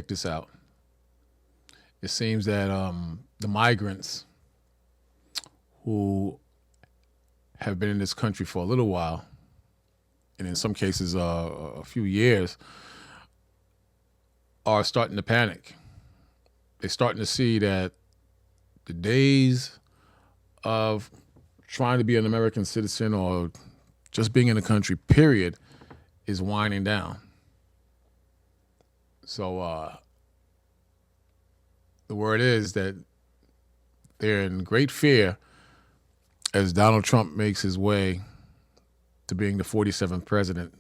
check this out. It seems that the migrants who have been in this country for a little while, and in some cases a few years, are starting to panic. They're starting to see that the days of trying to be an American citizen or just being in the country, period, is winding down. So the word is that they're in great fear as Donald Trump makes his way to being the 47th president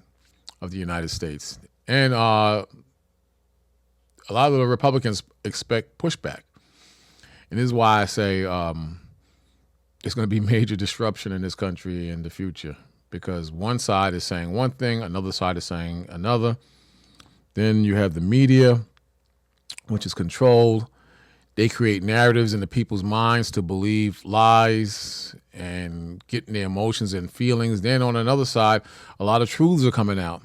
of the United States. And a lot of the Republicans expect pushback. And this is why I say there's going to be major disruption in this country in the future, because one side is saying one thing, another side is saying another. Then you have the media, which is controlled. They create narratives in the people's minds to believe lies and getting their emotions and feelings. Then on another side, a lot of truths are coming out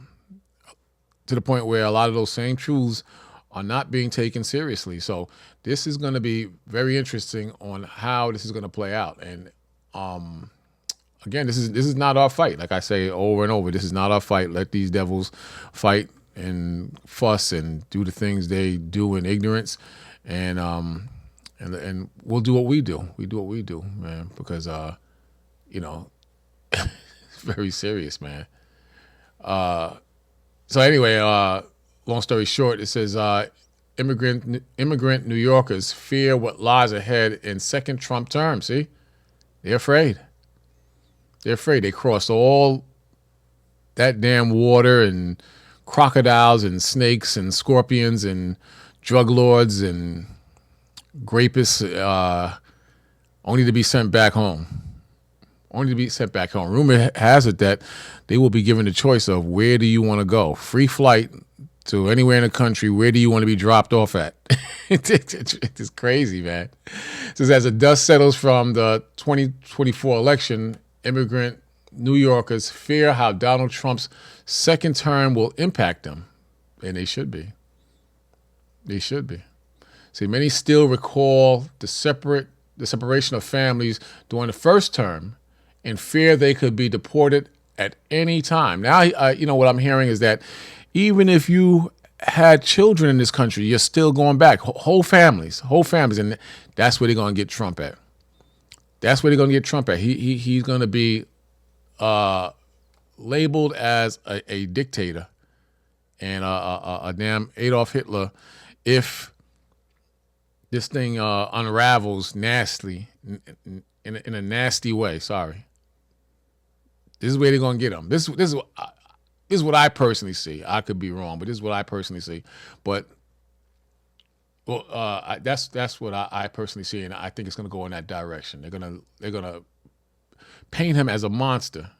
to the point where a lot of those same truths are not being taken seriously. So this is going to be very interesting on how this is going to play out. And again, this is not our fight. Like I say over and over, this is not our fight. Let these devils fight and fuss and do the things they do in ignorance. And we'll do what we do. We do what we do, man, because it's very serious, man. So anyway, long story short, it says immigrant New Yorkers fear what lies ahead in second Trump term. See, they're afraid. They're afraid. They crossed all that damn water and crocodiles and snakes and scorpions and drug lords and rapists, only to be sent back home. Only to be sent back home. Rumor has it that they will be given the choice of where do you want to go? Free flight to anywhere in the country. Where do you want to be dropped off at? It's crazy, man. It says as the dust settles from the 2024 election, immigrant New Yorkers fear how Donald Trump's second term will impact them. And they should be. They should be. See, many still recall the separation of families during the first term and fear they could be deported at any time. Now, what I'm hearing is that even if you had children in this country, you're still going back. Whole families. And that's where they're going to get Trump at. That's where they're going to get Trump at. He's going to be labeled as a dictator and a damn Adolf Hitler if this thing unravels nastily in a nasty way. Sorry. This is where they're going to get him. This is what I personally see. I could be wrong, but this is what I personally see. But that's what I personally see, and I think it's going to go in that direction. They're gonna paint him as a monster.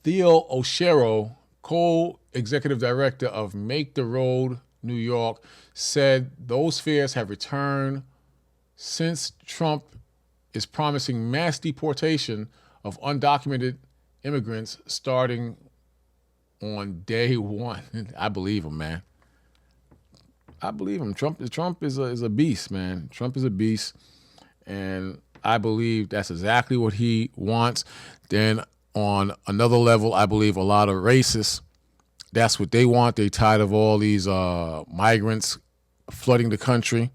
Theo Oshero, co-executive director of Make the Road New York, said those fears have returned since Trump is promising mass deportation of undocumented immigrants starting on day one. I believe him, man. I believe him. Trump is a beast, man. Trump is a beast, and I believe that's exactly what he wants. Then on another level, I believe a lot of racists, that's what they want. They're tired of all these migrants flooding the country.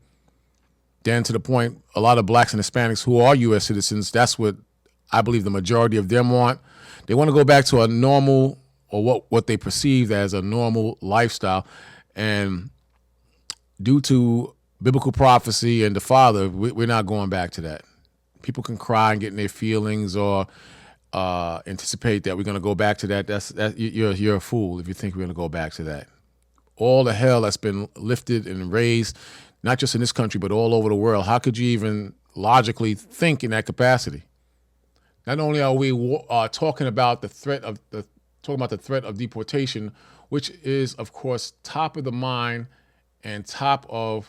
Then to the point, a lot of blacks and Hispanics who are U.S. citizens, that's what I believe the majority of them want. They want to go back to a normal, or what they perceive as a normal lifestyle. And due to biblical prophecy and the Father, we're not going back to that. People can cry and get in their feelings or anticipate that we're going to go back to that. You're a fool if you think we're going to go back to that. All the hell that's been lifted and raised, not just in this country, but all over the world. How could you even logically think in that capacity? Not only are we talking about the threat of deportation, which is, of course, top of the mind and the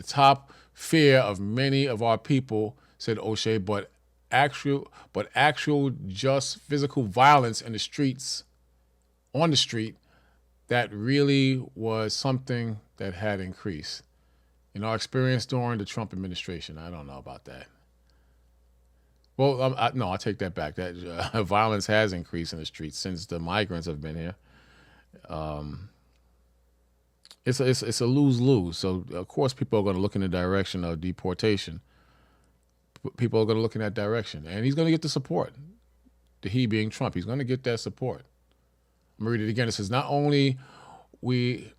top fear of many of our people, said O'Shea, but actual just physical violence in the streets, on the street, that really was something that had increased. In our experience during the Trump administration, I don't know about that. Well, no, I take that back. That violence has increased in the streets since the migrants have been here. It's a lose lose. So of course people are going to look in the direction of deportation. People are going to look in that direction, and he's going to get the support. The he being Trump, he's going to get that support. I'm gonna read it again. It says not only we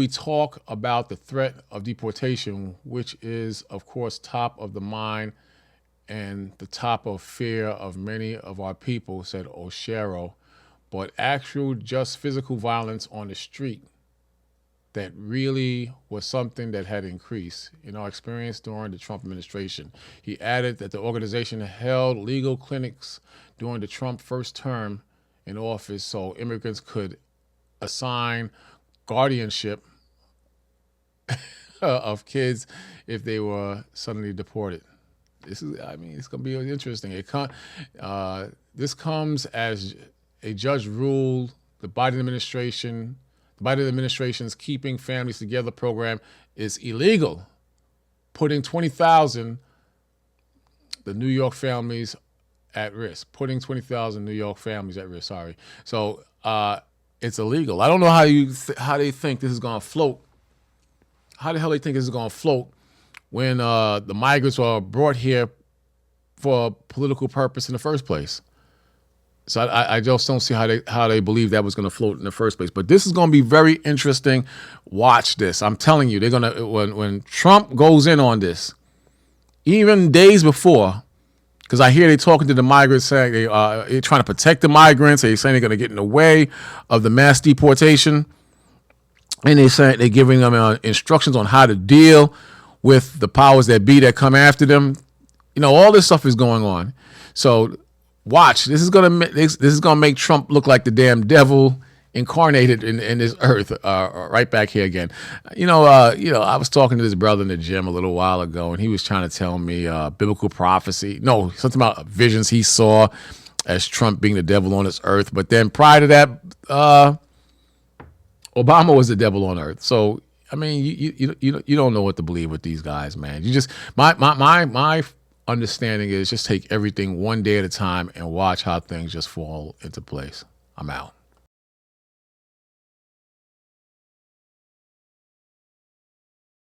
talk about the threat of deportation, which is of course top of the mind and the top of fear of many of our people, said Oshero, but actual just physical violence on the street that really was something that had increased in our experience during the Trump administration. He added that the organization held legal clinics during the Trump first term in office so immigrants could assign guardianship of kids if they were suddenly deported. It's going to be interesting. This comes as a judge ruled the Biden administration's Keeping Families Together program is illegal, putting 20,000 the New York families at risk. Putting 20,000 New York families at risk. Sorry. So it's illegal. I don't know how they think this is going to float. How the hell they think this is going to float when the migrants were brought here for a political purpose in the first place? So I just don't see how they believe that was going to float in the first place. But this is going to be very interesting. Watch this. I'm telling you, they're going to when Trump goes in on this, even days before, because I hear they talking to the migrants saying they're trying to protect the migrants. They're saying they're going to get in the way of the mass deportation, and they're giving them instructions on how to deal with the powers that be that come after them. All this stuff is going on. So watch. This is gonna make Trump look like the damn devil incarnated in this earth. Right back here again. I was talking to this brother in the gym a little while ago, and he was trying to tell me biblical prophecy. No, something about visions he saw as Trump being the devil on this earth. But then prior to that, Obama was the devil on earth. So you don't know what to believe with these guys, man. You just my understanding is just take everything one day at a time and watch how things just fall into place. I'm out.